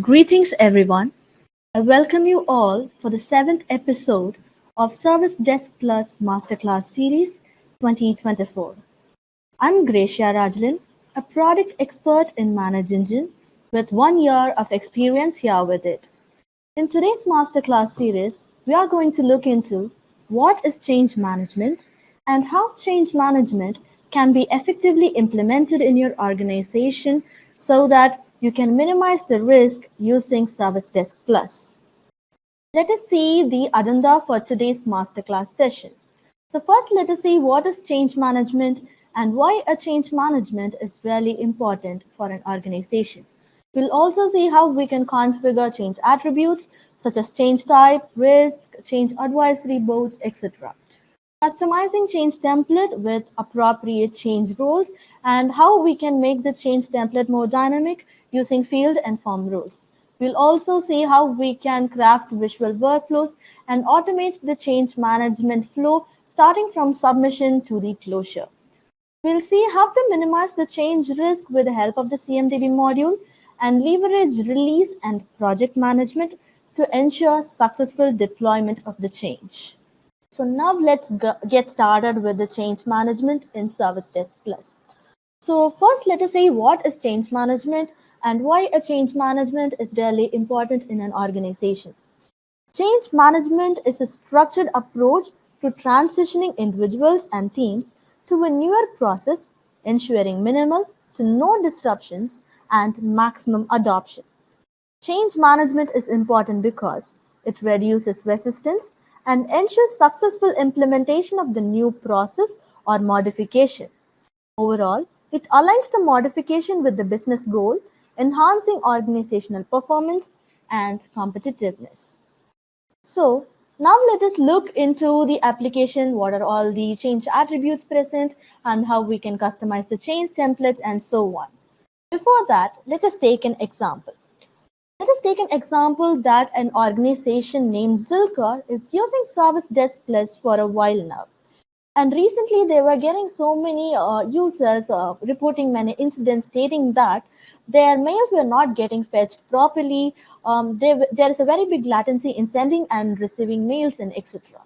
Greetings, everyone. I welcome you all for the seventh episode of ServiceDesk Plus Masterclass Series 2024. I'm Gracia Rajlan, a product expert in Manage Engine with 1 year of experience here with it. In today's Masterclass series, we are going to look into what is change management and how change management can be effectively implemented in your organization so that you can minimize the risk using Service Desk Plus. Let us see the agenda for today's masterclass session. So first, let us see what is change management and why a change management is really important for an organization. We'll also see how we can configure change attributes such as change type, risk, change advisory boards, etc. Customizing change template with appropriate change roles and how we can make the change template more dynamic using field and form rules. We'll also see how we can craft visual workflows and automate the change management flow starting from submission to the closure. We'll see how to minimize the change risk with the help of the CMDB module and leverage release and project management to ensure successful deployment of the change. So now let's get started with the change management in Service Desk Plus. So first, let us say what is change management and why a change management is really important in an organization. Change management is a structured approach to transitioning individuals and teams to a newer process, ensuring minimal to no disruptions and maximum adoption. Change management is important because it reduces resistance and ensures successful implementation of the new process or modification. Overall, it aligns the modification with the business goal, enhancing organizational performance and competitiveness. So, now let us look into the application, what are all the change attributes present, and how we can customize the change templates and so on. Before that, let us take an example. Let us take an example that an organization named Zilker is using Service Desk Plus for a while now. And recently, they were getting so many users reporting many incidents stating that their mails were not getting fetched properly. There is a very big latency in sending and receiving mails and etc.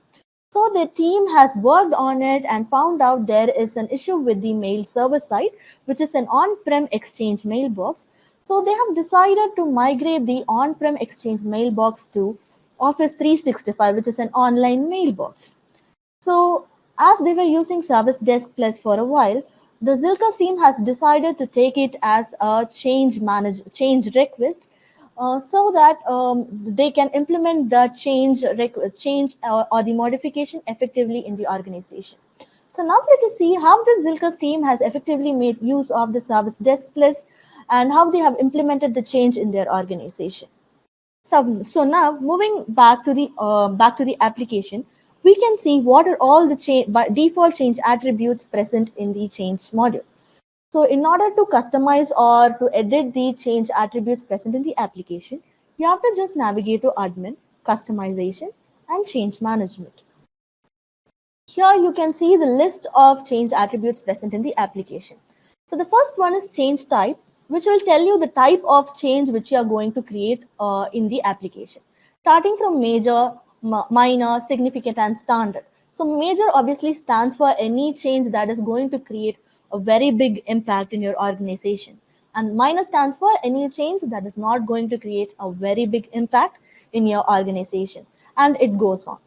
So the team has worked on it and found out there is an issue with the mail server side, which is an on-prem Exchange mailbox. So they have decided to migrate the on-prem Exchange mailbox to Office 365, which is an online mailbox. So as they were using Service Desk Plus for a while, the Zilka team has decided to take it as a change request so that they can implement the change or the modification effectively in the organization. So now let us see how the Zilka's team has effectively made use of the Service Desk Plus and how they have implemented the change in their organization. So now moving back to the application, we can see what are all the by default change attributes present in the change module. So in order to customize or to edit the change attributes present in the application, you have to just navigate to admin, customization, and change management. Here you can see the list of change attributes present in the application. So the first one is change type, which will tell you the type of change which you are going to create in the application, starting from major, minor, significant, and standard. So major obviously stands for any change that is going to create a very big impact in your organization. And minor stands for any change that is not going to create a very big impact in your organization. And it goes on.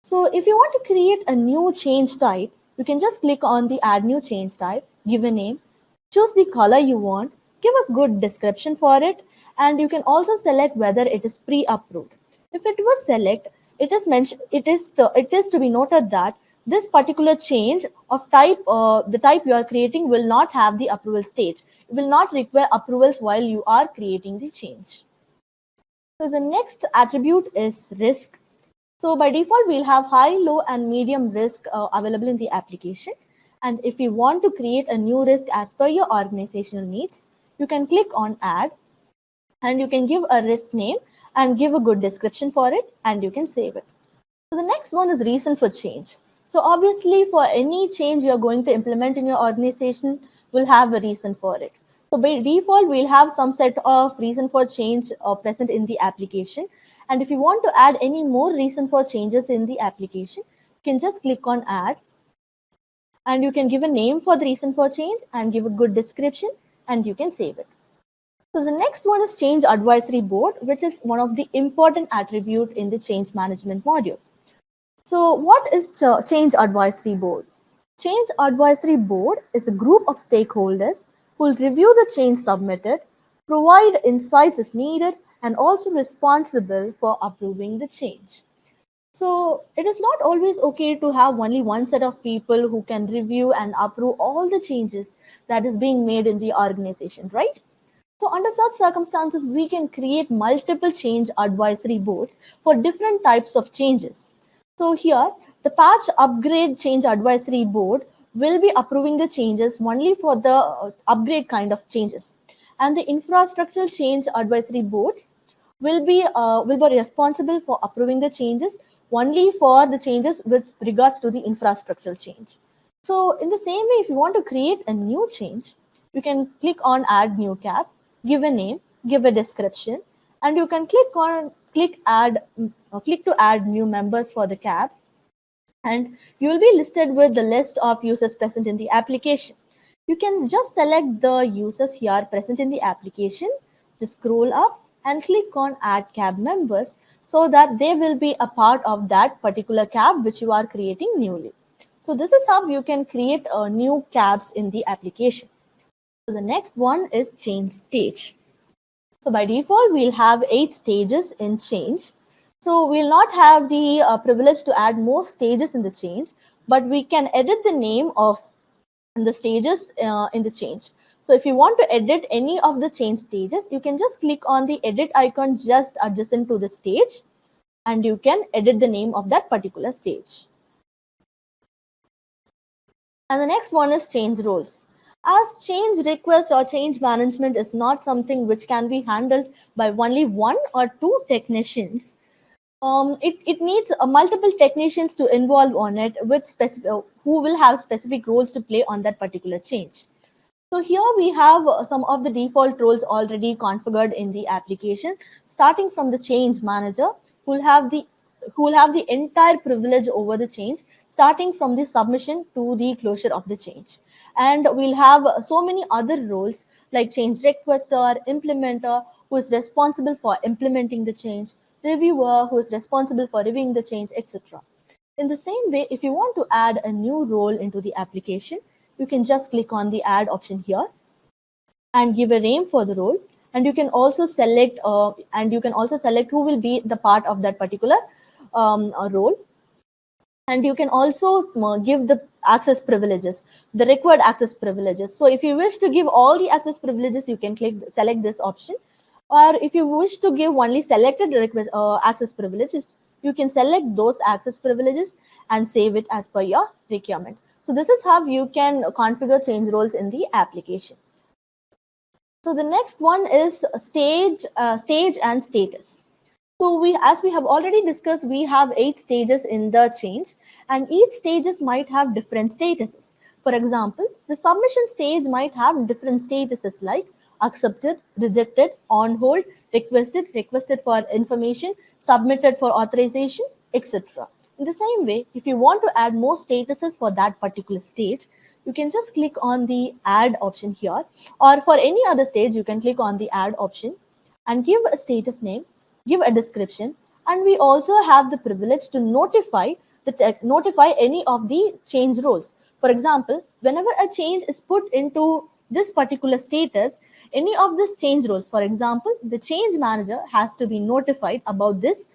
So if you want to create a new change type, you can just click on the add new change type, give a name, choose the color you want, give a good description for it, and you can also select whether it is pre-approved. If it was select, it is to be noted that this particular change of type, the type you are creating will not have the approval stage. It will not require approvals while you are creating the change. So the next attribute is risk. So by default, we'll have high, low, and medium risk available in the application. And if you want to create a new risk as per your organizational needs, you can click on add and you can give a risk name and give a good description for it and you can save it. So the next one is reason for change. So obviously for any change you're going to implement in your organization, will have a reason for it. So by default, we'll have some set of reason for change present in the application. And if you want to add any more reason for changes in the application, you can just click on add, and you can give a name for the reason for change and give a good description, and you can save it. So the next one is change advisory board, which is one of the important attribute in the change management module. So what is change advisory board? Change advisory board is a group of stakeholders who will review the change submitted, provide insights if needed, and also responsible for approving the change. So it is not always okay to have only one set of people who can review and approve all the changes that is being made in the organization, right? So under such circumstances, we can create multiple change advisory boards for different types of changes. So here, the patch upgrade change advisory board will be approving the changes only for the upgrade kind of changes. And the infrastructural change advisory boards will be responsible for approving the changes only for the changes with regards to the infrastructural change. So in the same way, if you want to create a new change, you can click on add new cab, give a name, give a description, and you can click to add new members for the cab, and you will be listed with the list of users present in the application. You can just select the users here present in the application, just scroll up and click on add cab members so that they will be a part of that particular cab which you are creating newly. So this is how you can create new cabs in the application. So the next one is change stage. So by default, we'll have 8 stages in change. So we'll not have the privilege to add more stages in the change, but we can edit the name of the stages in the change. So if you want to edit any of the change stages, you can just click on the edit icon just adjacent to the stage, and you can edit the name of that particular stage. And the next one is change roles. As change request or change management is not something which can be handled by only one or two technicians, it needs multiple technicians to involve on it with specific, who will have specific roles to play on that particular change. So here we have some of the default roles already configured in the application, starting from the change manager, who will have the entire privilege over the change, starting from the submission to the closure of the change. And we'll have so many other roles like change requester, implementer, who is responsible for implementing the change, reviewer, who is responsible for reviewing the change, etc. In the same way, if you want to add a new role into the application, you can just click on the add option here and give a name for the role. And you can also select who will be the part of that particular role. And you can also give the access privileges, the required access privileges. So if you wish to give all the access privileges, you can select this option. Or if you wish to give only selected access privileges, you can select those access privileges and save it as per your requirement. So this is how you can configure change roles in the application. So the next one is stage and status. So as we have already discussed, we have 8 stages in the change, and each stages might have different statuses. For example, the submission stage might have different statuses like accepted, rejected, on hold, requested for information, submitted for authorization, etc. In the same way, if you want to add more statuses for that particular stage, you can just click on the add option here, or for any other stage, you can click on the add option and give a status name, give a description, and we also have the privilege to notify any of the change roles. For example, whenever a change is put into this particular status, any of these change roles, for example, the change manager has to be notified about this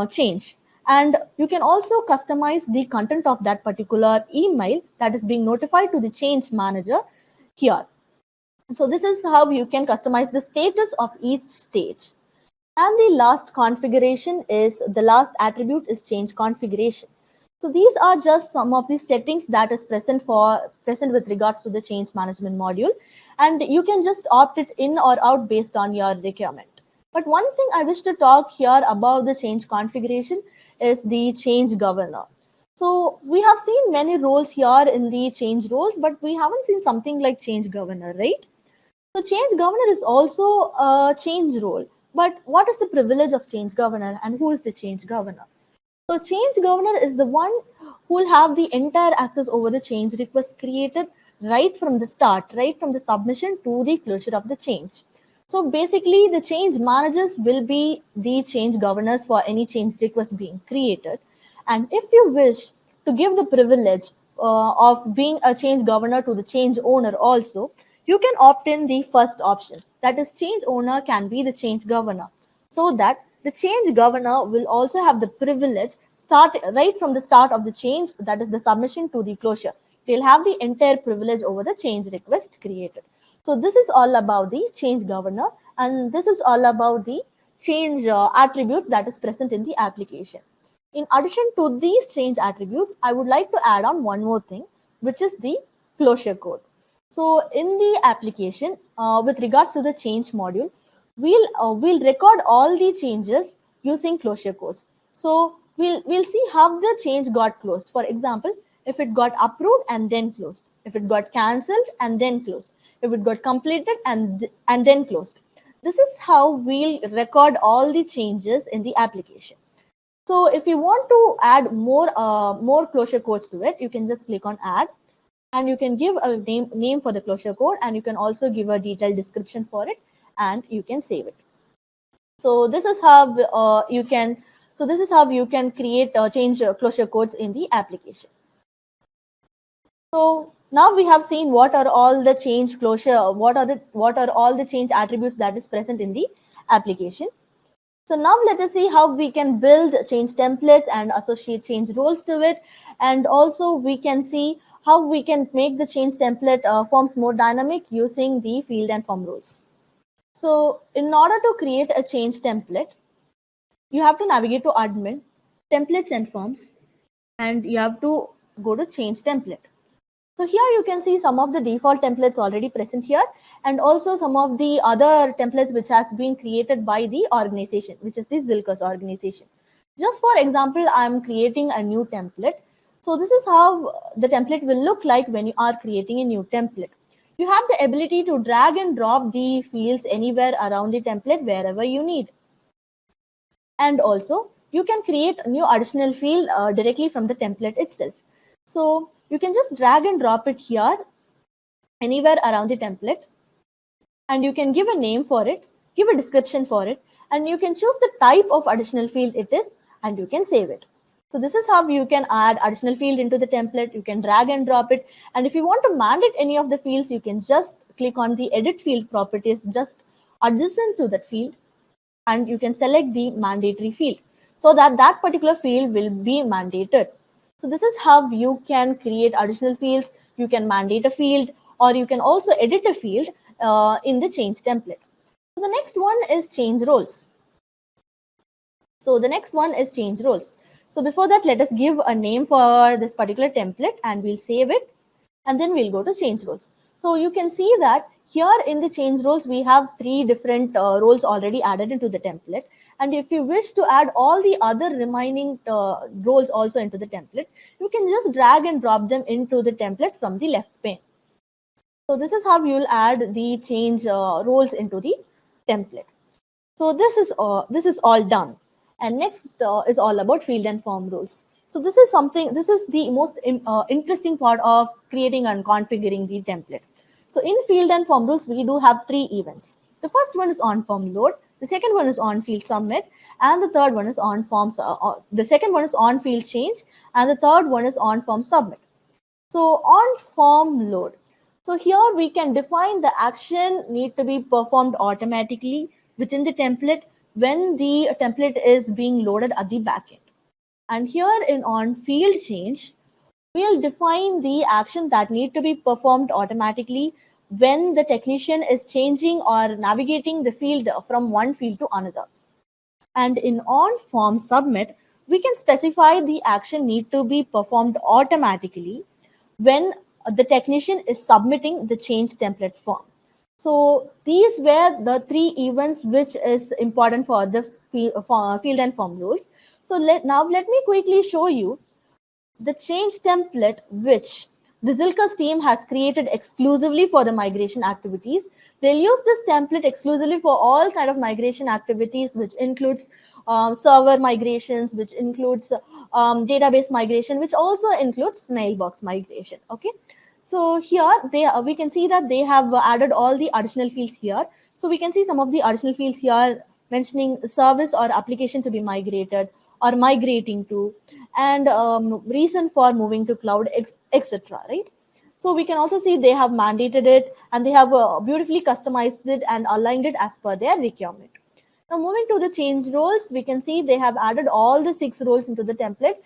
change. And you can also customize the content of that particular email that is being notified to the change manager here. So this is how you can customize the status of each stage. And the last attribute is change configuration. So these are just some of the settings that is present with regards to the change management module, and you can just opt it in or out based on your requirement. But one thing I wish to talk here about the change configuration is the change governor. So we have seen many roles here in the change roles, but we haven't seen something like change governor, right? So change governor is also a change role. But what is the privilege of change governor and who is the change governor? So change governor is the one who will have the entire access over the change request created right from the start, right from the submission to the closure of the change. So basically the change managers will be the change governors for any change request being created. And if you wish to give the privilege of being a change governor to the change owner also, you can opt in the first option. That is, change owner can be the change governor, so that the change governor will also have the privilege start right from the start of the change, that is the submission to the closure. They'll have the entire privilege over the change request created. So this is all about the change governor, and this is all about the change attributes that is present in the application. In addition to these change attributes, I would like to add on one more thing, which is the closure code. So in the application, with regards to the change module, we'll record all the changes using closure codes. So we'll see how the change got closed. For example, if it got approved and then closed, if it got cancelled and then closed, if it got completed and then closed. This is how we'll record all the changes in the application. So if you want to add more closure codes to it, you can just click on add, and you can give a name for the closure code, and you can also give a detailed description for it, and you can save it. So this is how you can create change closure codes in the application. So now we have seen what are all the change closure, what are all the change attributes that is present in the application. So now let us see how we can build change templates and associate change roles to it. And also we can see how we can make the change template forms more dynamic using the field and form rules. So in order to create a change template, you have to navigate to admin, templates and forms, and you have to go to change template. So here you can see some of the default templates already present here, and also some of the other templates which has been created by the organization, which is the Zilkers organization. Just for example, I'm creating a new template. So this is how the template will look like when you are creating a new template. You have the ability to drag and drop the fields anywhere around the template wherever you need. And also you can create a new additional field directly from the template itself. So you can just drag and drop it here anywhere around the template, and you can give a name for it, give a description for it, and you can choose the type of additional field it is, and you can save it. So this is how you can add additional field into the template. You can drag and drop it, and if you want to mandate any of the fields, you can just click on the edit field properties just adjacent to that field, and you can select the mandatory field so that that particular field will be mandated. So this is how you can create additional fields. You can mandate a field, or you can also edit a field in the change template. So the next one is change roles. So before that, let us give a name for this particular template, and we'll save it, and then we'll go to change roles. So you can see that here in the change roles, we have 3 different roles already added into the template. And if you wish to add all the other remaining roles also into the template, you can just drag and drop them into the template from the left pane. So this is how you will add the change roles into the template. So this is all done. And next is all about field and form rules. So this is the most interesting part of creating and configuring the template. So in field and form rules, we do have 3 events. The first one is on form load, the second one is on field submit, and the third one is on forms. The second one is on field change, and the third one is on form submit. So on form load, so here we can define the action need to be performed automatically within the template when the template is being loaded at the backend. And here in on field change, we'll define the action that need to be performed automatically when the technician is changing or navigating the field from one field to another. And in on form submit, we can specify the action need to be performed automatically when the technician is submitting the change template form. So these were the 3 events which is important for the field and form rules. So let me quickly show you the change template which the Zilka's team has created exclusively for the migration activities. They'll use this template exclusively for all kind of migration activities, which includes server migrations, which includes database migration, which also includes mailbox migration. Okay. So here we can see that they have added all the additional fields here. So we can see some of the additional fields here mentioning service or application to be migrated or migrating to, and reason for moving to cloud, etc. Right? So we can also see they have mandated it, and they have beautifully customized it and aligned it as per their requirement. Now moving to the change roles, we can see they have added all the 6 roles into the template,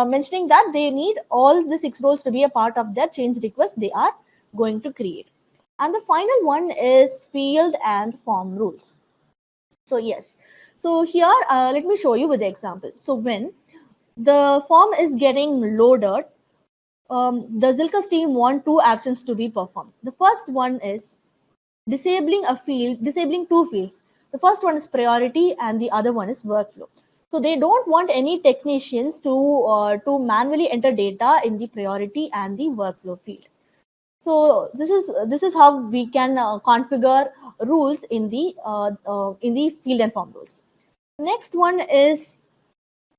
mentioning that they need all the 6 roles to be a part of their change request they are going to create. And the final one is field and form rules. So yes, so here let me show you with the example. So when the form is getting loaded, the Zilka's team want 2 actions to be performed. The first one is disabling 2 fields. The first one is priority and the other one is workflow. So they don't want any technicians to manually enter data in the priority and the workflow field. So this is how we can configure rules in the field and form rules. Next one is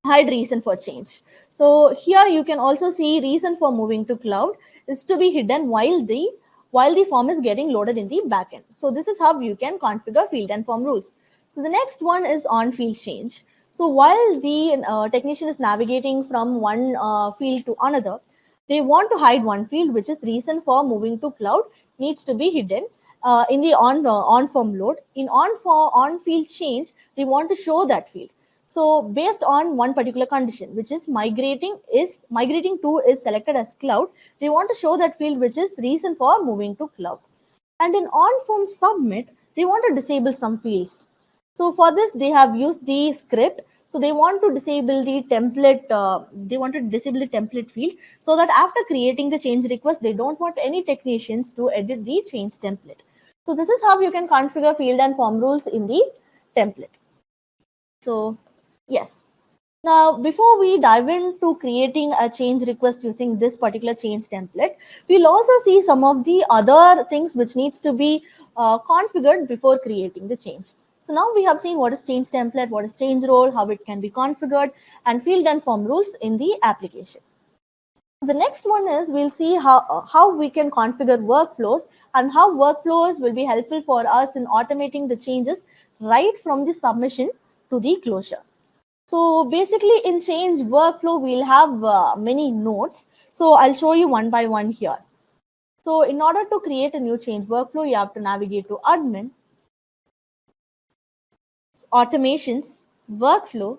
hide reason for change. So here you can also see reason for moving to cloud is to be hidden while the form is getting loaded in the backend. So this is how you can configure field and form rules. So the next one is on field change. So while the technician is navigating from one field to another, they want to hide one field, which is reason for moving to cloud needs to be hidden in the on form load. In on field change, they want to show that field. So based on one particular condition, which is migrating to is selected as cloud, they want to show that field which is reason for moving to cloud. And in on form submit, they want to disable some fields. So for this, they have used the script. So they want to disable the template. They want to disable the template field so that after creating the change request, they don't want any technicians to edit the change template. So this is how you can configure field and form rules in the template. So yes. Now, before we dive into creating a change request using this particular change template, we'll also see some of the other things which needs to be configured before creating the change. So now we have seen what is change template, what is change role, how it can be configured, and field and form rules in the application. The next one is we'll see how we can configure workflows and how workflows will be helpful for us in automating the changes right from the submission to the closure. So basically in change workflow, we'll have many nodes. So I'll show you one by one here. So in order to create a new change workflow, you have to navigate to admin, automations, workflow,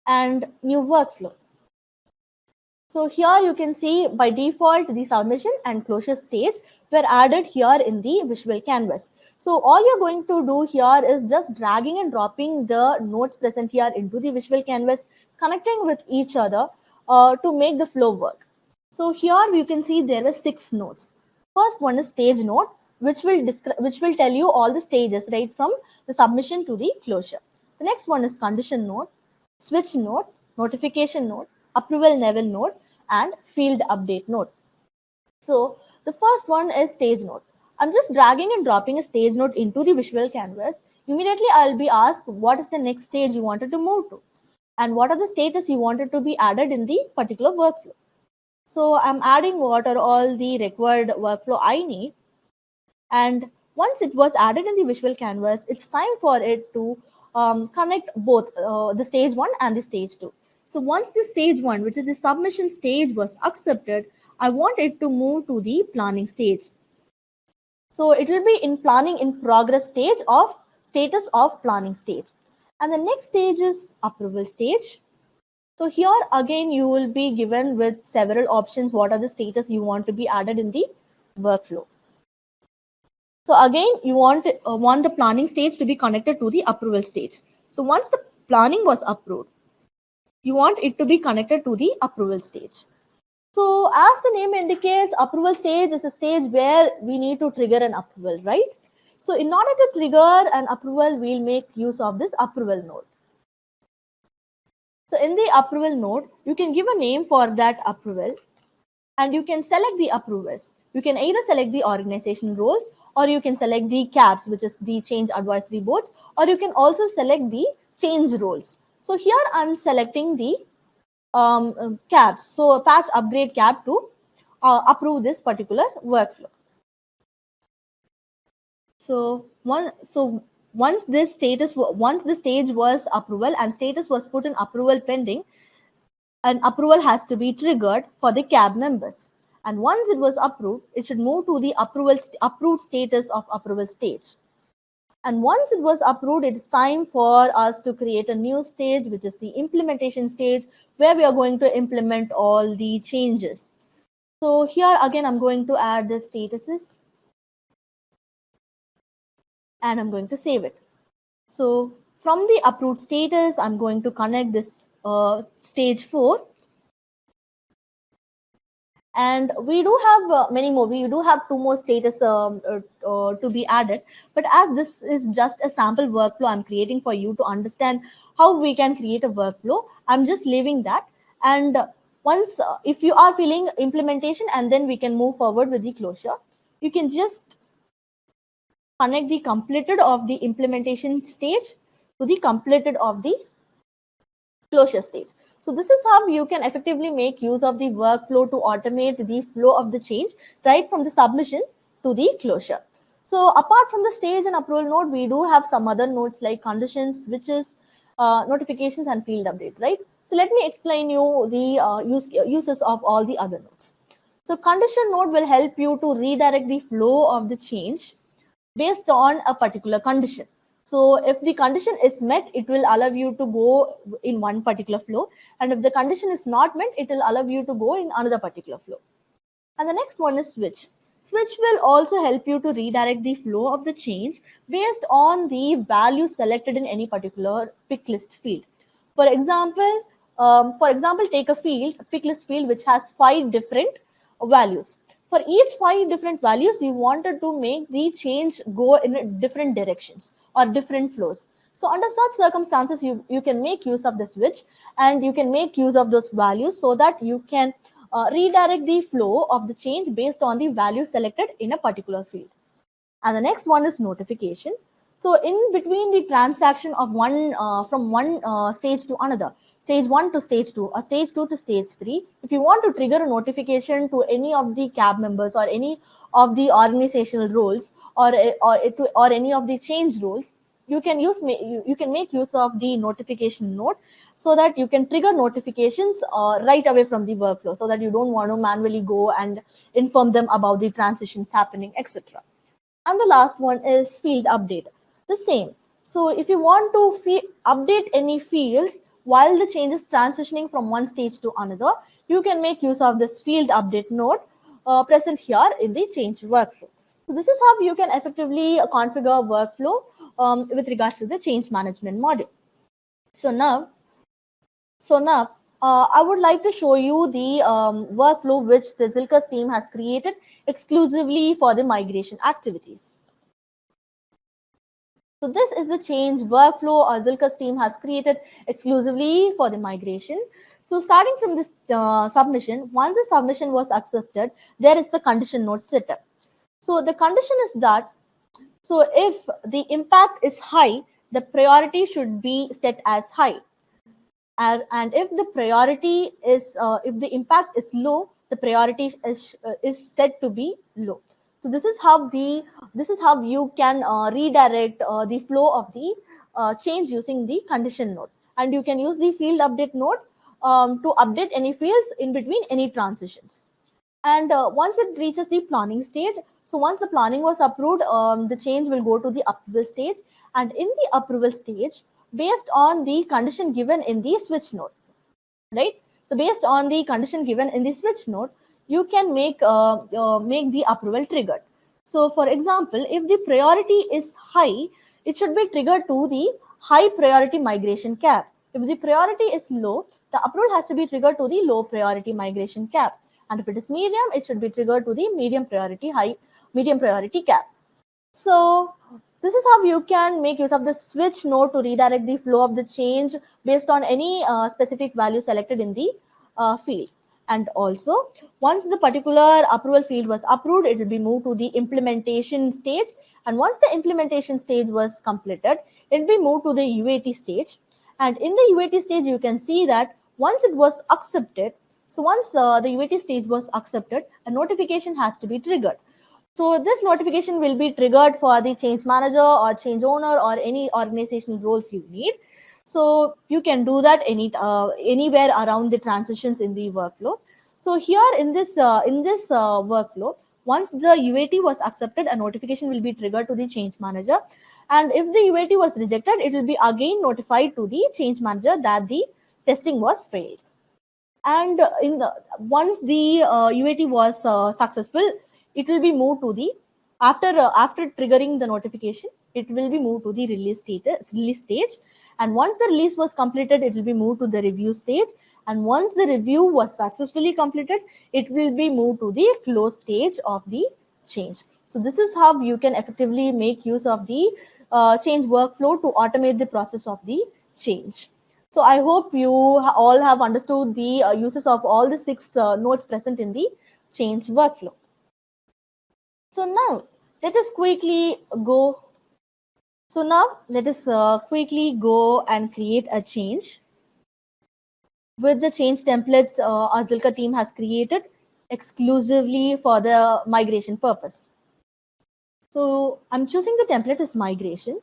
and new workflow. So here you can see by default, the submission and closure stage were added here in the visual canvas. So all you're going to do here is just dragging and dropping the nodes present here into the visual canvas, connecting with each other to make the flow work. So here you can see there are 6 nodes. First one is stage node, which will tell you all the stages right from the submission to the closure. The next one is condition node, switch node, notification node, approval level node, and field update node. So the first one is stage node. I'm just dragging and dropping a stage node into the visual canvas. Immediately I'll be asked what is the next stage you wanted to move to and what are the status you wanted to be added in the particular workflow. So I'm adding what are all the required workflow I need, and once it was added in the visual canvas, it's time for it to connect both the stage 1 and the stage 2. So once the stage 1, which is the submission stage, was accepted, I want it to move to the planning stage. So it will be in planning in progress stage of status of planning stage. And the next stage is approval stage. So here again, you will be given with several options. What are the status you want to be added in the workflow? So again, you want the planning stage to be connected to the approval stage. So once the planning was approved, you want it to be connected to the approval stage. So as the name indicates, approval stage is a stage where we need to trigger an approval, right? So in order to trigger an approval, we'll make use of this approval node. So in the approval node, you can give a name for that approval. and you can select the approvers. You can either select the organization roles, or you can select the CABs, which is the change advisory boards, or you can also select the change roles. So here I'm selecting the CABs. So a patch upgrade CAB to approve this particular workflow. So once the stage was approval and status was put in approval pending, an approval has to be triggered for the CAB members. And once it was approved, it should move to the approved status of approval stage. And once it was approved, it is time for us to create a new stage, which is the implementation stage, where we are going to implement all the changes. So here again, I'm going to add the statuses, and I'm going to save it. So from the approved status, I'm going to connect this stage 4. And we do have many more. We do have 2 more status to be added. But as this is just a sample workflow I'm creating for you to understand how we can create a workflow, I'm just leaving that. And once, if you are feeling implementation, and then we can move forward with the closure, you can just connect the completed of the implementation stage to the completed of the closure stage. So this is how you can effectively make use of the workflow to automate the flow of the change right from the submission to the closure. So apart from the stage and approval node, we do have some other nodes like conditions, switches, notifications, and field update, right? So let me explain you the uses of all the other nodes. So condition node will help you to redirect the flow of the change based on a particular condition. So if the condition is met, it will allow you to go in one particular flow. And if the condition is not met, it will allow you to go in another particular flow. And the next one is switch. Switch will also help you to redirect the flow of the change based on the value selected in any particular pick list field. For example, take a pick list field which has 5 different values. For each 5 different values, you wanted to make the change go in different directions or different flows. So under such circumstances, you can make use of the switch, and you can make use of those values so that you can redirect the flow of the change based on the value selected in a particular field. And the next one is notification. So in between the transaction of from one stage to another, stage 1 to stage 2, or stage 2 to stage 3, if you want to trigger a notification to any of the CAB members or any of the organizational roles, or any of the change roles, you can make use of the notification node, so that you can trigger notifications right away from the workflow, so that you don't want to manually go and inform them about the transitions happening, etc. And the last one is field update. The same. So if you want to update any fields while the change is transitioning from one stage to another, you can make use of this field update node present here in the change workflow. So this is how you can effectively configure workflow with regards to the change management module. So now, I would like to show you the workflow which the Zilka's team has created exclusively for the migration activities. So this is the change workflow Zilka's team has created exclusively for the migration. So starting from this submission, once the submission was accepted, there is the condition node setup. So the condition is that, so if the impact is high, the priority should be set as high. And if the priority is, if the impact is low, the priority is set to be low. So this is how you can redirect the flow of the change using the condition node, and you can use the field update node to update any fields in between any transitions. And once it reaches the planning stage, so once the planning was approved, the change will go to the approval stage, and in the approval stage, based on the condition given in the switch node, right? So based on the condition given in the switch node, you can make the approval triggered. So for example, if the priority is high, it should be triggered to the high priority migration cap. If the priority is low, the approval has to be triggered to the low priority migration cap. And if it is medium, it should be triggered to the medium priority cap. So this is how you can make use of the switch node to redirect the flow of the change based on any specific value selected in the field. And also, once the particular approval field was approved, it will be moved to the implementation stage. And once the implementation stage was completed, it will be moved to the UAT stage. And in the UAT stage, you can see that once it was accepted, so once the UAT stage was accepted, a notification has to be triggered. So this notification will be triggered for the change manager or change owner or any organizational roles you need. So you can do that anywhere around the transitions in the workflow. So here in this workflow, once the UAT was accepted, a notification will be triggered to the change manager. And if the UAT was rejected, it will be again notified to the change manager that the testing was failed. And once the UAT was successful, it will be moved to the after triggering the notification, it will be moved to the release stage. And once the release was completed, it will be moved to the review stage. And once the review was successfully completed, it will be moved to the close stage of the change. So this is how you can effectively make use of the change workflow to automate the process of the change. So I hope you all have understood the uses of all the 6 nodes present in the change workflow. So now let us quickly go. So now let us quickly go and create a change with the change templates our Zilka team has created exclusively for the migration purpose. So I'm choosing the template as migration.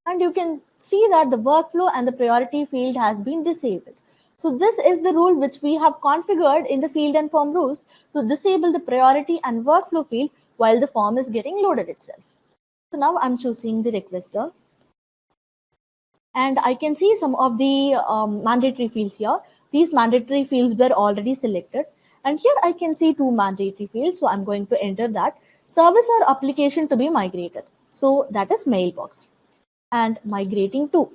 And you can see that the workflow and the priority field has been disabled. So this is the rule which we have configured in the field and form rules to disable the priority and workflow field while the form is getting loaded itself. So now I'm choosing the requester. And I can see some of the mandatory fields here. These mandatory fields were already selected. And here I can see 2 mandatory fields. So I'm going to enter that service or application to be migrated. So that is mailbox. And migrating to,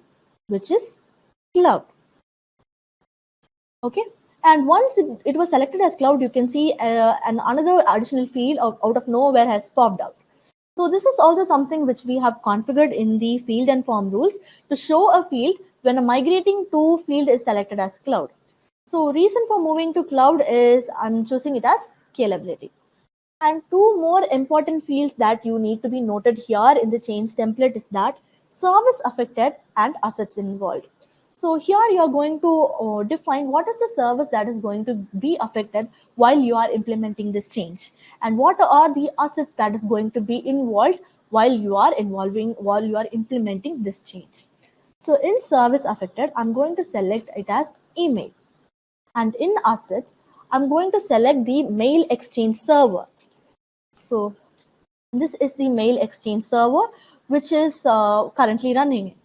which is cloud. Okay, and once it was selected as cloud, you can see another additional field out of nowhere has popped out. So this is also something which we have configured in the field and form rules to show a field when a migrating to field is selected as cloud. So reason for moving to cloud is I'm choosing it as scalability. And 2 more important fields that you need to be noted here in the change template is that service affected and assets involved. So here you are going to define what is the service that is going to be affected while you are implementing this change, and what are the assets that is going to be involved while you are implementing this change. So in service affected, I'm going to select it as email, and in assets, I'm going to select the mail exchange server. So this is the mail exchange server which is currently running.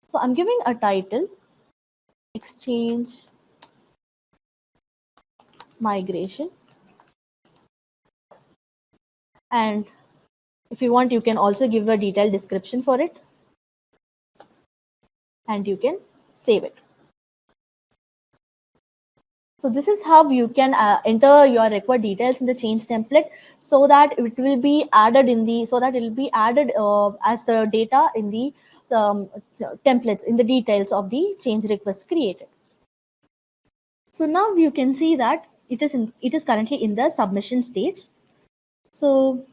So I'm giving a title, exchange migration. And if you want, you can also give a detailed description for it. And you can save it. So this is how you can enter your required details in the change template so that it will be added as data in the templates in the details of the change request created. So now you can see that it is currently in the submission stage. So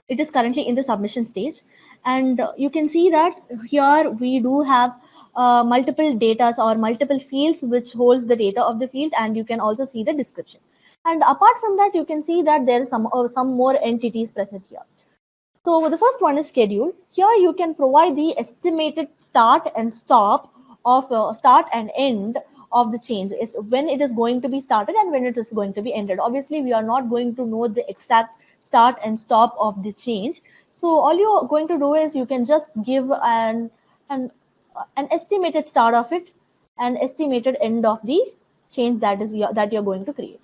it is currently in the submission stage, and you can see that here we do have multiple data or multiple fields which holds the data of the field, and you can also see the description. And apart from that, you can see that there is some more entities present here. So the first one is schedule. Here you can provide the estimated start and stop of start and end of the change, is when it is going to be started and when it is going to be ended. Obviously, we are not going to know the exact start and stop of the change. So all you're going to do is you can just give an estimated start of it, and estimated end of the change that you're going to create.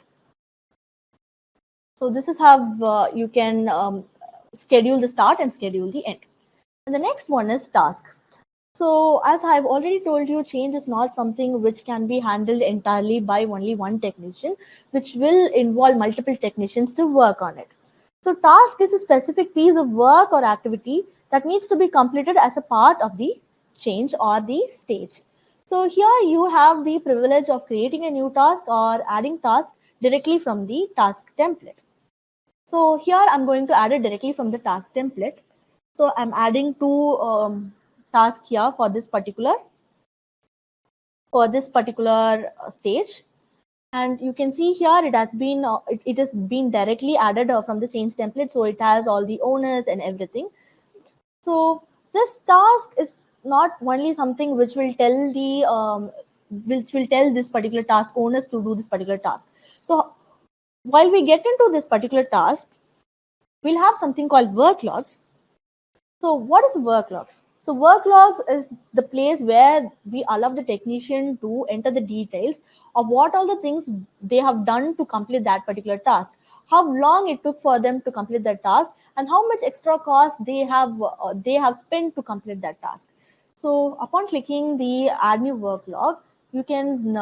So this is how you can schedule the start and schedule the end. And the next one is task. So as I've already told you, change is not something which can be handled entirely by only one technician, which will involve multiple technicians to work on it. So task is a specific piece of work or activity that needs to be completed as a part of the change or the stage. So here you have the privilege of creating a new task or adding task directly from the task template. So here I'm going to add it directly from the task template. So I'm adding two tasks here for this particular stage. And you can see here it has been it has been directly added from the change template, so it has all the owners and everything. So this task is not only something which will tell this particular task owners to do this particular task. So while we get into this particular task, we'll have something called work logs. So what is work logs? So work logs is the place where we allow the technician to enter the details of what all the things they have done to complete that particular task, how long it took for them to complete that task, and how much extra cost they have spent to complete that task. So upon clicking the add new work log, you can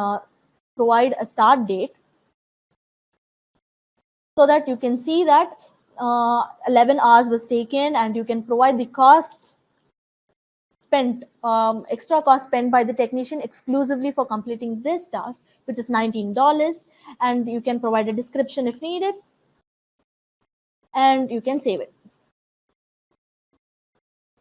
provide a start date, so that you can see that 11 hours was taken, and you can provide the cost spent, extra cost spent by the technician exclusively for completing this task, which is $19. And you can provide a description if needed, and you can save it.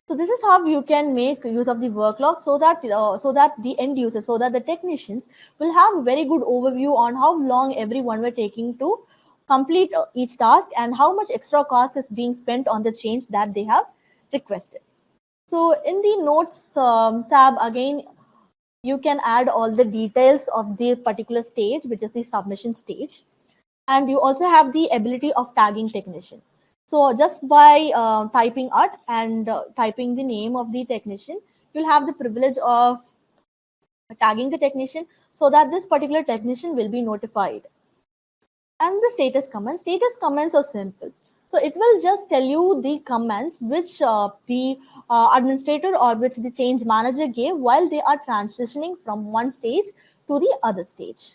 So this is how you can make use of the work log, so that the end users, so that the technicians will have a very good overview on how long everyone were taking to complete each task, and how much extra cost is being spent on the change that they have requested. So in the notes tab, again, you can add all the details of the particular stage, which is the submission stage. And you also have the ability of tagging technician. So just by typing out and typing the name of the technician, you'll have the privilege of tagging the technician, so that this particular technician will be notified. And the status comments are simple. So it will just tell you the comments which the administrator or which the change manager gave while they are transitioning from one stage to the other stage.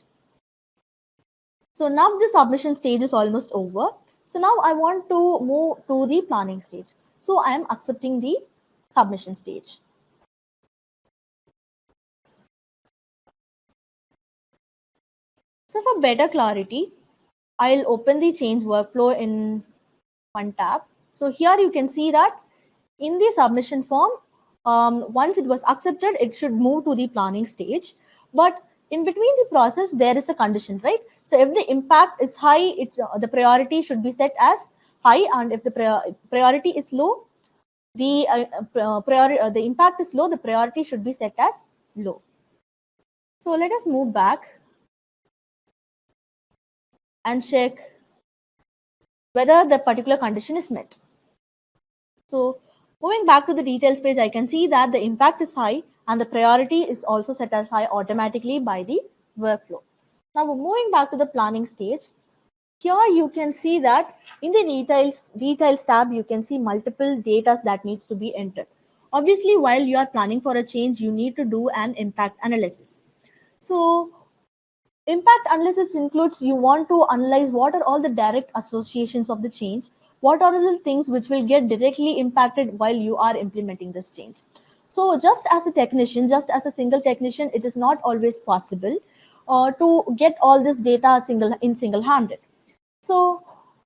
So now the submission stage is almost over. So now I want to move to the planning stage. So I am accepting the submission stage. So for better clarity, I'll open the change workflow in one tab. So here you can see that in the submission form, once it was accepted, it should move to the planning stage. But in between the process, there is a condition, right? So if the impact is high, the priority should be set as high, and if the priority is low, the impact is low, the priority should be set as low. So let us move back and check whether the particular condition is met. So moving back to the details page, I can see that the impact is high and the priority is also set as high automatically by the workflow. Now moving back to the planning stage, here you can see that in the details tab, you can see multiple data that needs to be entered. Obviously, while you are planning for a change, you need to do an impact analysis. So impact analysis includes, you want to analyze what are all the direct associations of the change, what are the things which will get directly impacted while you are implementing this change. So just as a technician, just as a single technician, it is not always possible to get all this data single-handed. So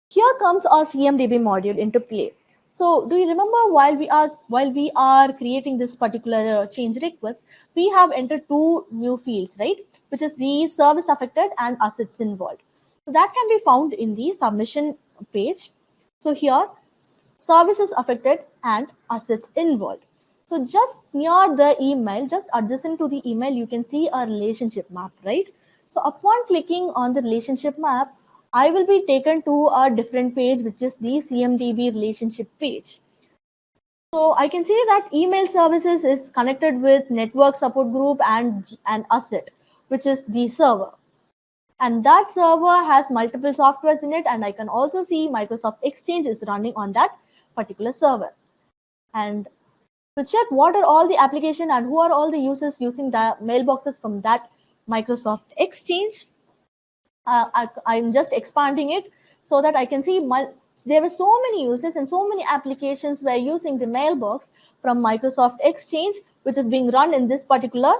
here comes our CMDB module into play. So do you remember while we are creating this particular change request, we have entered two new fields, right? Which is the service affected and assets involved. So that can be found in the submission page. So here, services affected and assets involved. So just near the email, just adjacent to the email, you can see a relationship map, right? So upon clicking on the relationship map, I will be taken to a different page, which is the CMDB relationship page. So I can see that email services is connected with network support group and an asset, which is the server. And that server has multiple softwares in it. And I can also see Microsoft Exchange is running on that particular server. And to check what are all the application and who are all the users using the mailboxes from that Microsoft Exchange, I'm just expanding it so that I can see there were so many users and so many applications were using the mailbox from Microsoft Exchange, which is being run in this particular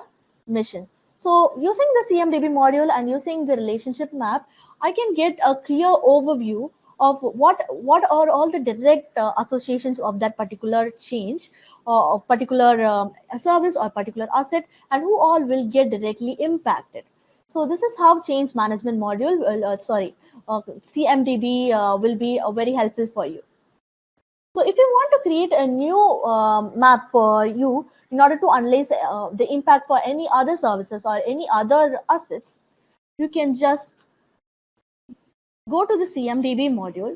mission. So using the CMDB module and using the relationship map, I can get a clear overview of what are all the direct associations of that particular change or of particular service or particular asset, and who all will get directly impacted. So this is how change management module CMDB will be very helpful for you. So if you want to create a new map for you in order to analyze the impact for any other services or any other assets, you can just go to the CMDB module.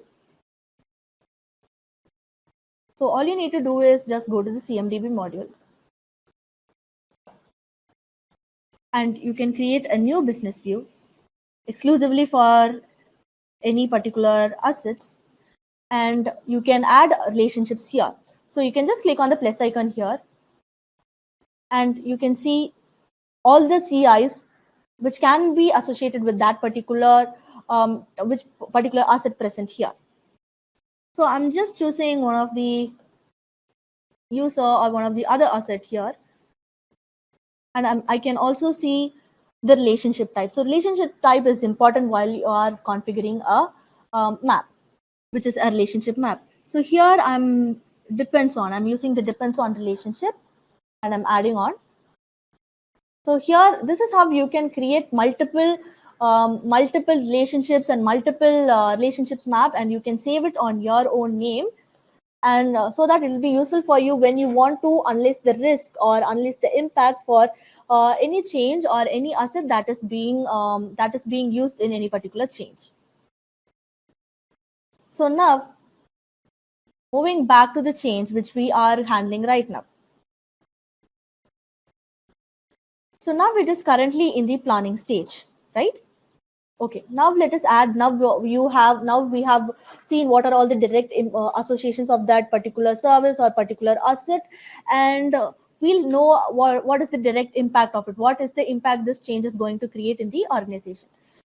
So all you need to do is just go to the CMDB module, and you can create a new business view exclusively for any particular assets, and you can add relationships here. So you can just click on the plus icon here, and you can see all the CIs which can be associated with that particular which particular asset present here. So I'm just choosing one of the user or one of the other asset here, and I can also see the relationship type. So relationship type is important while you are configuring a map, which is a relationship map. So here I'm using the depends on relationship, and I'm adding on. So here, this is how you can create multiple relationships and multiple relationships map, and you can save it on your own name, and so that it will be useful for you when you want to analyze the risk or analyze the impact for any change or any asset that is being used in any particular change. So now, moving back to the change which we are handling right now. So now it is currently in the planning stage, right? Okay, now let us add. Now we have seen what are all the direct associations of that particular service or particular asset, and we'll know what is the direct impact of it. What is the impact this change is going to create in the organization?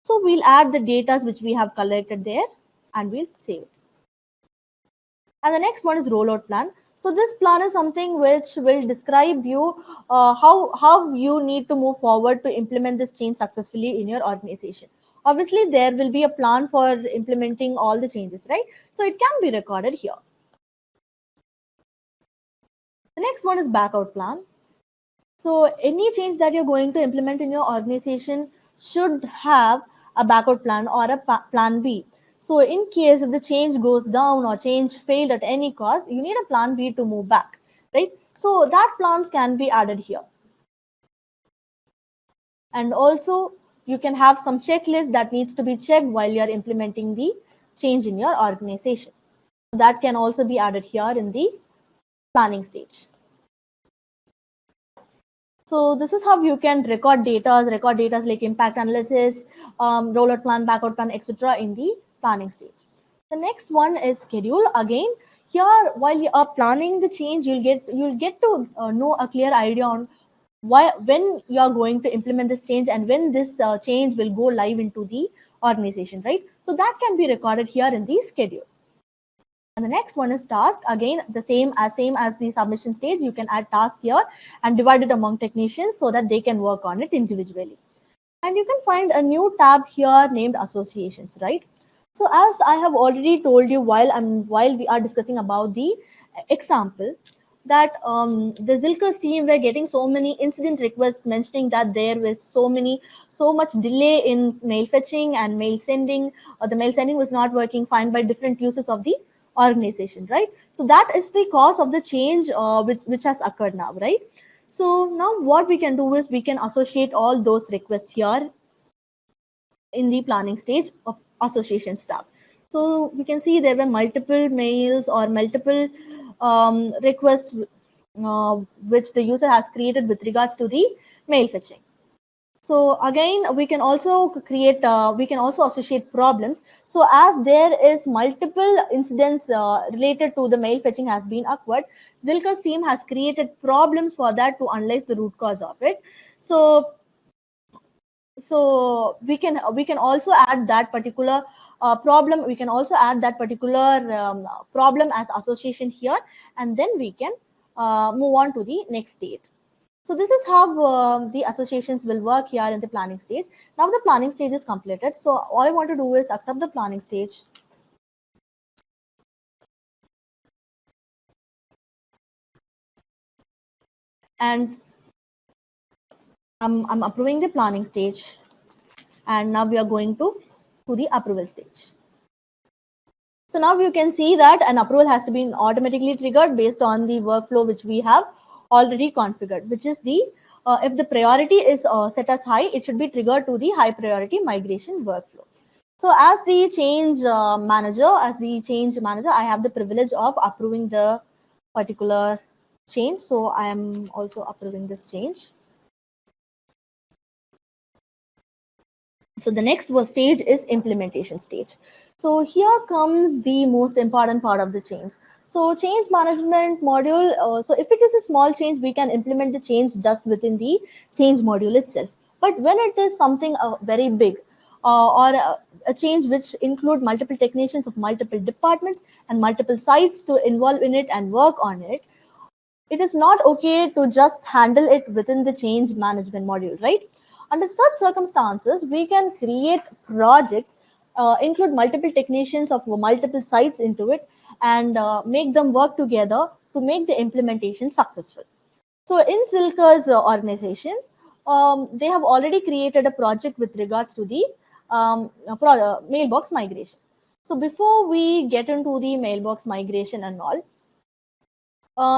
So we'll add the data which we have collected there, and we'll save it. And the next one is rollout plan. So this plan is something which will describe you how you need to move forward to implement this change successfully in your organization. Obviously, there will be a plan for implementing all the changes, right? So it can be recorded here. The next one is backout plan. So any change that you're going to implement in your organization should have a backup plan or a plan B. So in case if the change goes down or change failed at any cost, you need a plan B to move back, right? So that plans can be added here. And also you can have some checklist that needs to be checked while you're implementing the change in your organization. That can also be added here in the planning stage. So this is how you can record data like impact analysis, rollout plan, backout plan, etc. in the planning stage. The next one is schedule. Again, here while you are planning the change, you'll get to know a clear idea on when you are going to implement this change and when this change will go live into the organization, right? So that can be recorded here in the schedule. And the next one is task. Again, the same as the submission stage. You can add task here and divide it among technicians so that they can work on it individually. And you can find a new tab here named associations, right? So as I have already told you while we are discussing about the example, that the Zilker's team were getting so many incident requests mentioning that there was so much delay in mail fetching and mail sending. The mail sending was not working fine by different users of the organization, right? So that is the cause of the change which has occurred now, right? So now what we can do is we can associate all those requests here in the planning stage of association staff. So we can see there were multiple mails or multiple requests which the user has created with regards to the mail fetching. So again, we can also associate problems. So as there is multiple incidents related to the mail fetching has been occurred, Zilker's team has created problems for that to analyze the root cause of it. So we can also add that particular problem. We can also add that particular problem as association here, and then we can move on to the next state. So this is how the associations will work here in the planning stage. Now the planning stage is completed. So all I want to do is accept the planning stage. And I'm approving the planning stage. And now we are going to the approval stage. So now you can see that an approval has to be automatically triggered based on the workflow which we have already configured, which is the if the priority is set as high, it should be triggered to the high priority migration workflow. So as the change manager, I have the privilege of approving the particular change. So I am also approving this change. So the next stage is implementation stage. So here comes the most important part of the change. So change management module. So if it is a small change, we can implement the change just within the change module itself. But when it is something very big, or a change which include multiple technicians of multiple departments and multiple sites to involve in it and work on it, it is not okay to just handle it within the change management module, right? Under such circumstances, we can create projects, include multiple technicians of multiple sites into it, and make them work together to make the implementation successful. So in Zilka's organization, they have already created a project with regards to the mailbox migration. So before we get into the mailbox migration and all,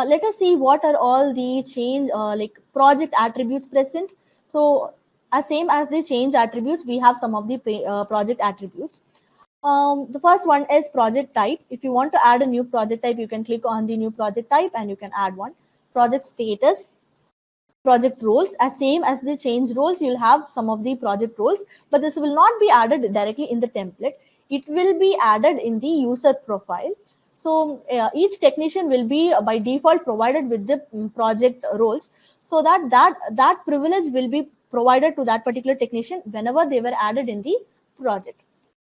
let us see what are all the change like project attributes present. So as same as the change attributes, we have some of the project attributes. The first one is project type. If you want to add a new project type, you can click on the new project type and you can add one. Project status, project roles. As same as the change roles, you'll have some of the project roles, but this will not be added directly in the template. It will be added in the user profile. So each technician will be by default provided with the project roles, so that privilege will be provided to that particular technician whenever they were added in the project.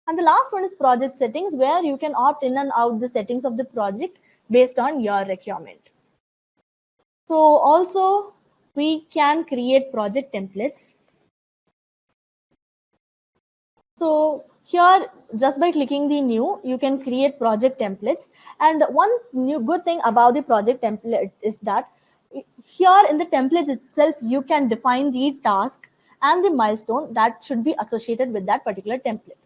And the last one is project settings, where you can opt in and out the settings of the project based on your requirement. So also we can create project templates. So here, just by clicking the new, you can create project templates. And one new good thing about the project template is that here in the templates itself, you can define the task and the milestone that should be associated with that particular template.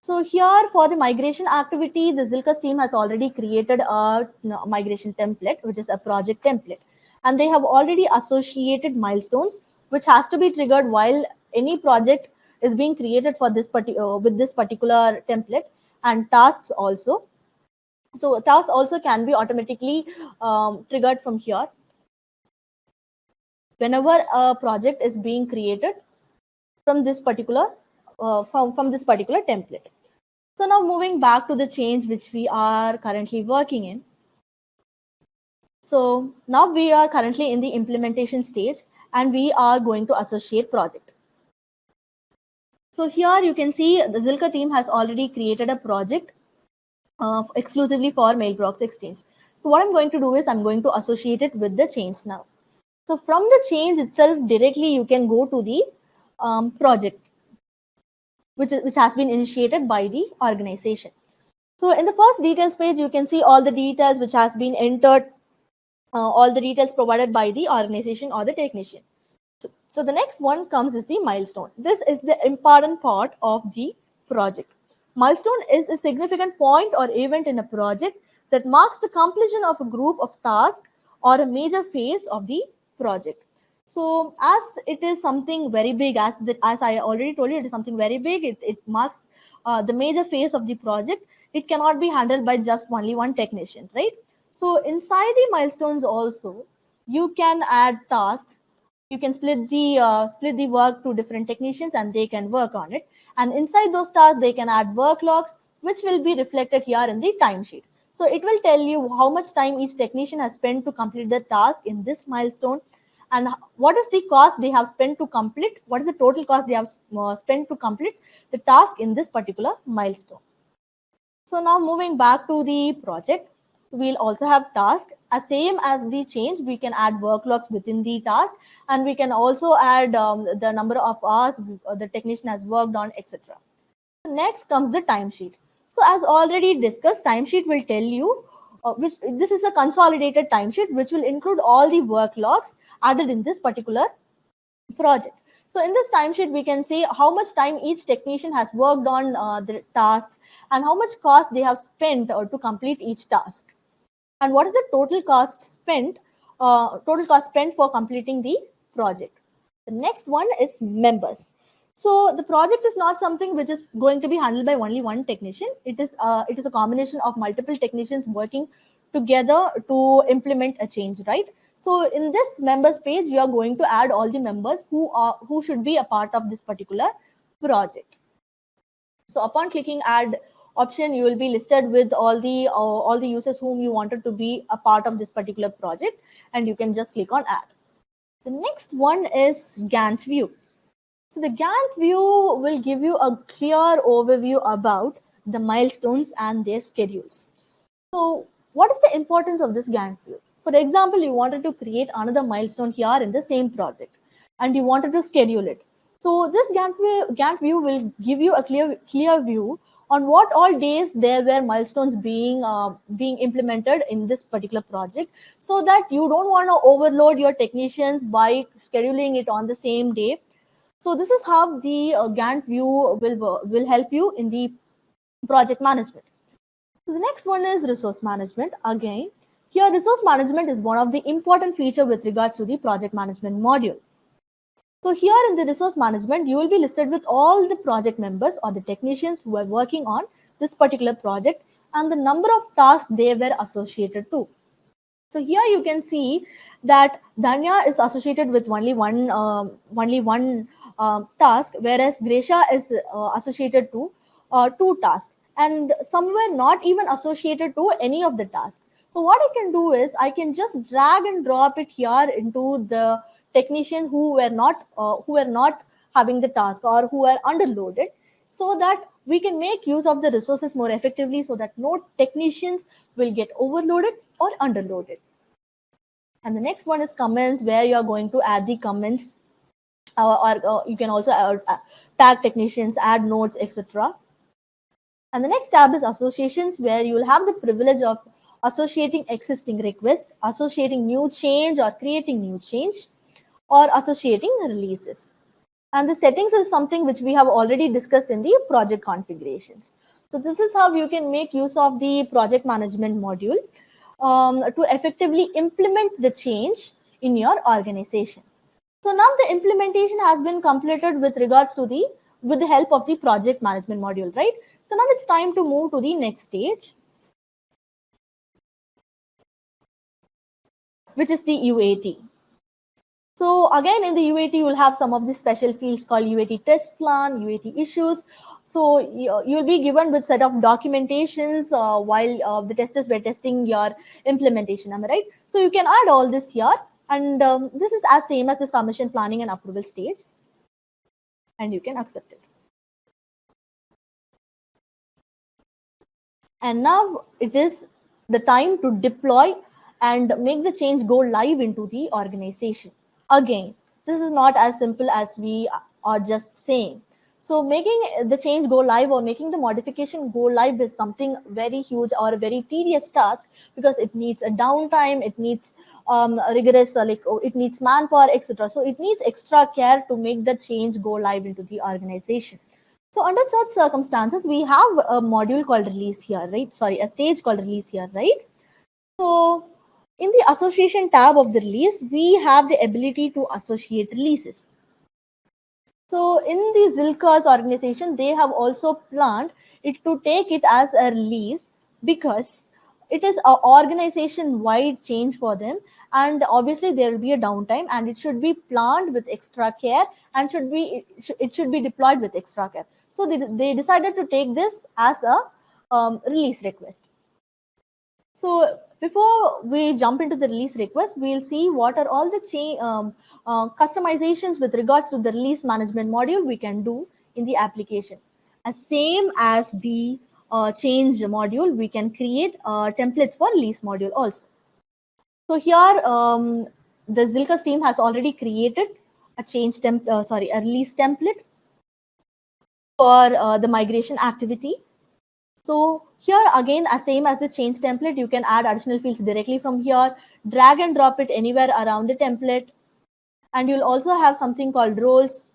So here for the migration activity, the Zilka's team has already created a migration template, which is a project template. And they have already associated milestones, which has to be triggered while any project is being created for this with this particular template, and tasks also. So tasks also can be automatically triggered from here whenever a project is being created from this particular from this particular template. So now moving back to the change which we are currently working in. So now we are currently in the implementation stage and we are going to associate project. So here you can see the Zilka team has already created a project exclusively for mailbox exchange. So what I'm going to do is I'm going to associate it with the change now. So from the change itself, directly you can go to the project, which has been initiated by the organization. So in the first details page, you can see all the details which has been entered, all the details provided by the organization or the technician. So the next one comes is the milestone. This is the important part of the project. Milestone is a significant point or event in a project that marks the completion of a group of tasks or a major phase of the project. So as it is something very big, as I already told you, it is something very big. It marks the major phase of the project. It cannot be handled by just only one technician, right? So inside the milestones also, you can add tasks. You can split the work to different technicians and they can work on it. And inside those tasks, they can add work logs, which will be reflected here in the timesheet. So it will tell you how much time each technician has spent to complete the task in this milestone, and what is the cost they have spent to complete, what is the total cost they have spent to complete the task in this particular milestone. So now moving back to the project, we'll also have task. as same as the change, we can add work logs within the task, and we can also add the number of hours the technician has worked on, etc. Next comes the timesheet. So as already discussed, timesheet will tell you which this is a consolidated timesheet which will include all the work logs added in this particular project. So in this timesheet, we can say how much time each technician has worked on the tasks and how much cost they have spent to complete each task, and what is the total cost spent for completing the project. The next one is members. So the project is not something which is going to be handled by only one technician. It is a combination of multiple technicians working together to implement a change, right? So in this members page, you are going to add all the members who should be a part of this particular project. So upon clicking add option, you will be listed with all the users whom you wanted to be a part of this particular project, and you can just click on add. The next one is Gantt view. So the Gantt view will give you a clear overview about the milestones and their schedules. So what is the importance of this Gantt view? For example, you wanted to create another milestone here in the same project and you wanted to schedule it. So this Gantt view will give you a clear view on what all days there were milestones being implemented in this particular project, so that you don't want to overload your technicians by scheduling it on the same day. So this is how the Gantt view will help you in the project management. So the next one is resource management. Again, here resource management is one of the important feature with regards to the project management module. So here in the resource management, you will be listed with all the project members or the technicians who are working on this particular project and the number of tasks they were associated to. So here you can see that Dhanya is associated with only one task, whereas Gresha is associated to two tasks, and some were not even associated to any of the tasks. So what I can do is I can just drag and drop it here into the technicians who were not having the task or who were underloaded, so that we can make use of the resources more effectively, so that no technicians will get overloaded or underloaded. And the next one is comments, where you are going to add the comments, or you can also tag technicians, add notes, etc. And the next tab is associations, where you will have the privilege of associating existing requests, associating new change or creating new change, or associating releases. And the settings is something which we have already discussed in the project configurations. So this is how you can make use of the project management module to effectively implement the change in your organization. So now the implementation has been completed with the help of the project management module, right? So now it's time to move to the next stage, which is the UAT. So again, in the UAT, you will have some of the special fields called UAT test plan, UAT issues. So you'll be given with set of documentations while the testers were testing your implementation. Am I right? So you can add all this here, and this is as same as the submission, planning, and approval stage, and you can accept it. And now it is the time to deploy and make the change go live into the organization. Again, this is not as simple as we are just saying. So making the change go live or making the modification go live is something very huge or a very tedious task, because it needs a downtime, it needs rigorous, it needs manpower, etc. So it needs extra care to make the change go live into the organization. So under such circumstances, we have a module called release here, right? Sorry, a stage called release here, right? So in the association tab of the release, we have the ability to associate releases. So in the Zilka's organization, they have also planned it to take it as a release, because it is an organization-wide change for them, and obviously there will be a downtime, and it should be planned with extra care, and it should be deployed with extra care. So they decided to take this as a release request. So before we jump into the release request, we'll see what are all the customizations with regards to the release management module we can do in the application. As same as the change module, we can create templates for release module also. So here, the Zilka's team has already created a a release template for the migration activity. So here again, as same as the change template, you can add additional fields directly from here, drag and drop it anywhere around the template. And you'll also have something called roles.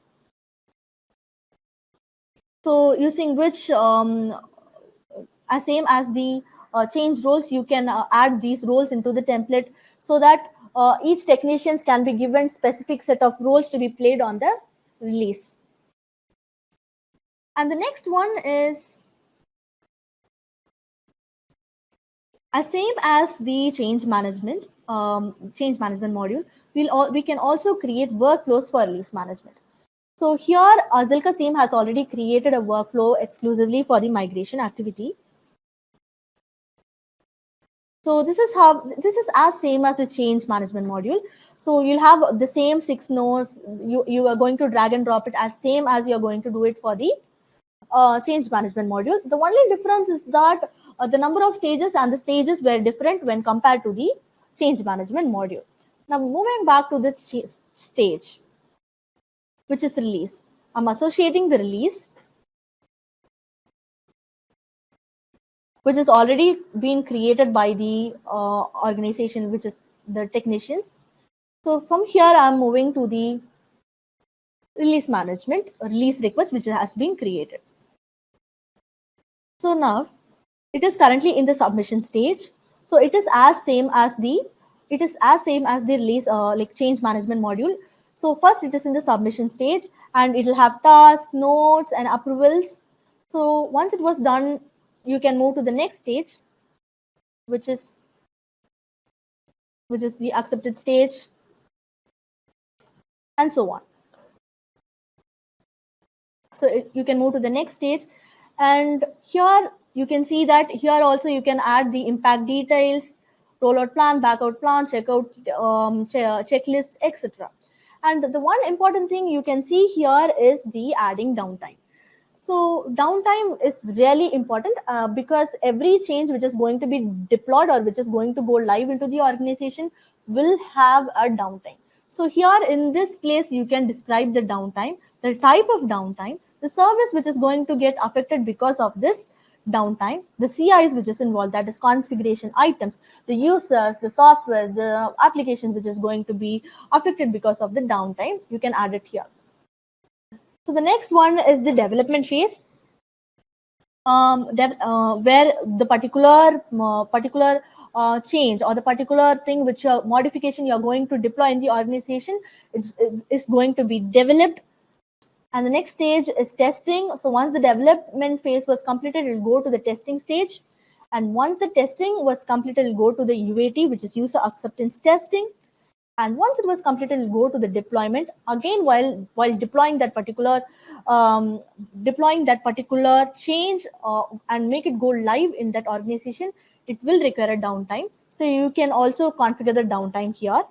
So using which, as same as the change roles, you can add these roles into the template so that each technicians can be given specific set of roles to be played on the release. And the next one is as same as the change management module. We can also create workflows for release management. So here, Zilka's team has already created a workflow exclusively for the migration activity. So this is as same as the change management module. So you'll have the same 6 nodes. You are going to drag and drop it as same as you're going to do it for the change management module. The only difference is that the number of stages and the stages were different when compared to the change management module. Now moving back to the stage, which is release. I'm associating the release, which is already been created by the organization, which is the technicians. So from here, I'm moving to the release management, release request, which has been created. So now it is currently in the submission stage. So it is as same as the release like change management module. So first it is in the submission stage and it will have tasks, notes, and approvals. So once it was done, you can move to the next stage, which is the accepted stage, and so on. So you can move to the next stage, and here you can see that here also you can add the impact details, rollout plan, backout plan, checkout checklist, etc. And the one important thing you can see here is the adding downtime. So downtime is really important because every change which is going to be deployed or which is going to go live into the organization will have a downtime. So here in this place, you can describe the downtime, the type of downtime, the service which is going to get affected because of this downtime, the CIs which is involved, that is configuration items, the users, the software, the application which is going to be affected because of the downtime. You can add it here. So the next one is the development phase, where the particular change or the particular thing which your modification you're going to deploy in the organization is going to be developed. And the next stage is testing. So once the development phase was completed, it will go to the testing stage. And once the testing was completed, it will go to the UAT, which is user acceptance testing. And once it was completed, it will go to the deployment. Again, while deploying that particular change and make it go live in that organization, it will require a downtime. So you can also configure the downtime here.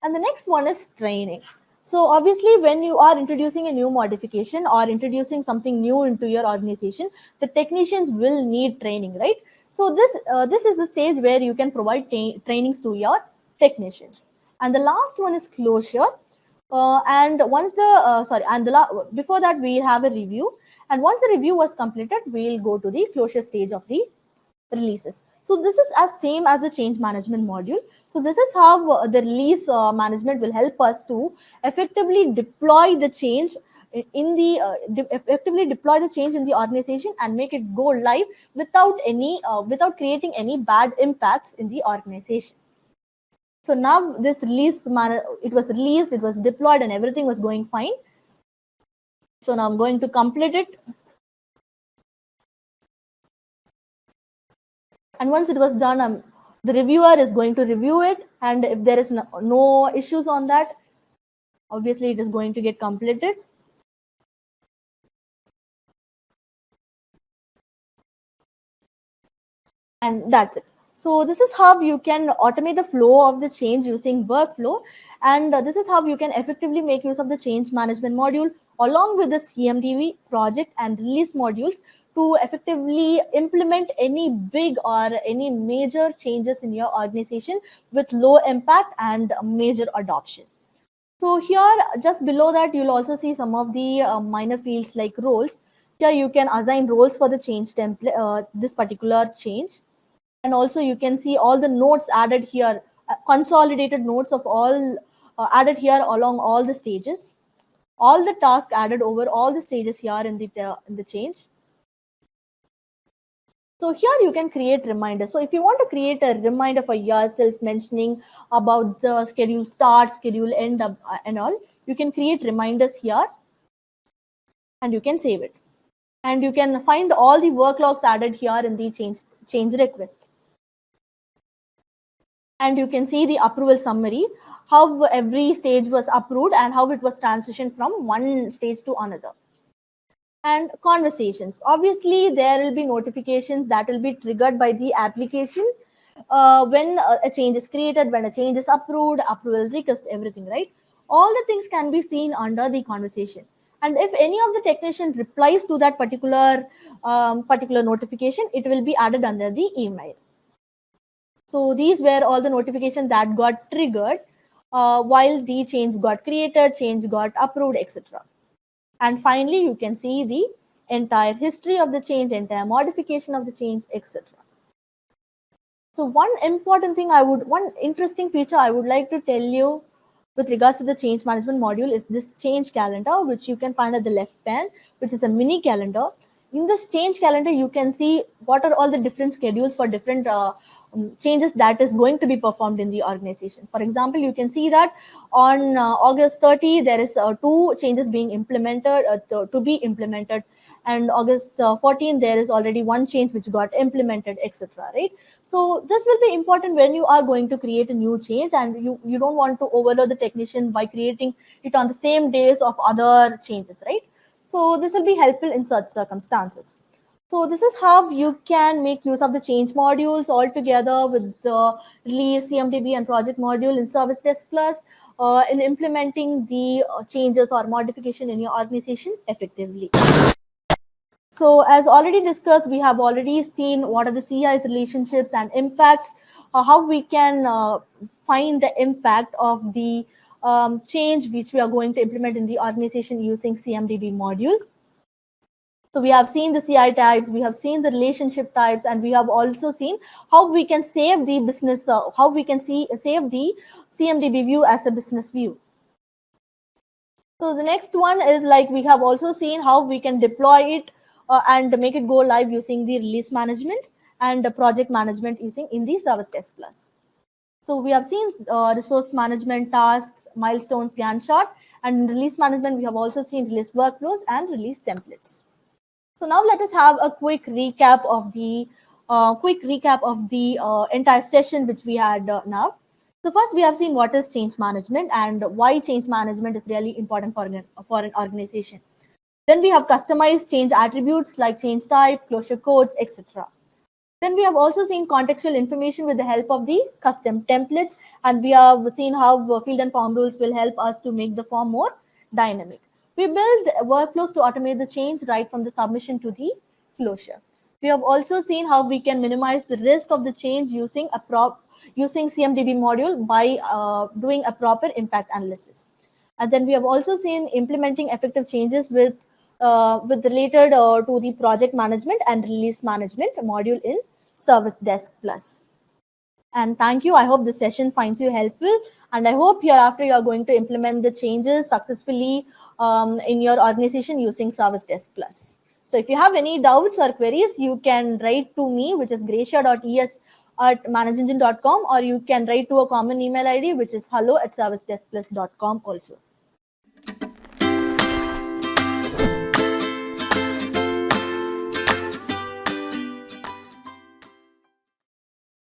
And the next one is training. So obviously, when you are introducing a new modification or introducing something new into your organization, the technicians will need training, right? So this is the stage where you can provide trainings to your technicians. And the last one is closure. And once the before that we have a review. And once the review was completed, we'll go to the closure stage of the releases. So this is as same as the change management module. So this is how the release management will help us to effectively deploy the change in the organization and make it go live without creating any bad impacts in the organization. So now this it was released, it was deployed, and everything was going fine. So now I'm going to complete it. And once it was done, the reviewer is going to review it. And if there is no issues on that, obviously it is going to get completed. And that's it. So this is how you can automate the flow of the change using workflow. And this is how you can effectively make use of the change management module along with the CMDB project and release modules to effectively implement any big or any major changes in your organization with low impact and major adoption. So here, just below that, you'll also see some of the minor fields like roles. Here you can assign roles for the change template, this particular change. And also you can see all the notes added here, consolidated notes of all added here along all the stages, all the tasks added over all the stages here in the change. So here you can create reminders. So if you want to create a reminder for yourself mentioning about the schedule start, schedule end and all, you can create reminders here and you can save it. And you can find all the work logs added here in the change request. And you can see the approval summary, how every stage was approved and how it was transitioned from one stage to another. And conversations. Obviously, there will be notifications that will be triggered by the application when a change is created, when a change is approved, approval request, everything, right? All the things can be seen under the conversation. And if any of the technician replies to that particular notification, it will be added under the email. So these were all the notifications that got triggered while the change got created, change got approved, etc. And finally, you can see the entire history of the change, entire modification of the change, etc. So one interesting feature I would like to tell you with regards to the change management module is this change calendar, which you can find at the left pan, which is a mini calendar. In this change calendar, you can see what are all the different schedules for different changes that is going to be performed in the organization. For example, you can see that on August 30, there is 2 changes being implemented to be implemented, and August 14, there is already 1 change which got implemented, etc. Right? So this will be important when you are going to create a new change, and you don't want to overload the technician by creating it on the same days of other changes, right? So this will be helpful in such circumstances. So this is how you can make use of the change modules all together with the release, CMDB, and project module in ServiceDesk Plus in implementing the changes or modification in your organization effectively. So as already discussed, we have already seen what are the CI's relationships and impacts, how we can find the impact of the change which we are going to implement in the organization using CMDB module. So we have seen the CI types, we have seen the relationship types, and we have also seen how we can save the business, how we can save the CMDB view as a business view. So the next one is like we have also seen how we can deploy it and make it go live using the release management and the project management using in the ServiceDesk Plus. So we have seen resource management, tasks, milestones, Gantt chart, and release management. We have also seen release workflows and release templates. So now let us have a quick recap of the entire session which we had now. So first we have seen what is change management and why change management is really important for an organization. Then we have customized change attributes like change type, closure codes, etc. Then we have also seen contextual information with the help of the custom templates, and we have seen how field and form rules will help us to make the form more dynamic. We build workflows to automate the change right from the submission to the closure. We have also seen how we can minimize the risk of the change using CMDB module by doing a proper impact analysis. And then we have also seen implementing effective changes with related to the project management and release management module in ServiceDesk Plus. And thank you. I hope this session finds you helpful. And I hope hereafter you are going to implement the changes successfully in your organization using ServiceDesk Plus. So if you have any doubts or queries, you can write to me, which is gracia.es@manageengine.com, or you can write to a common email ID, which is hello@servicedeskplus.com also.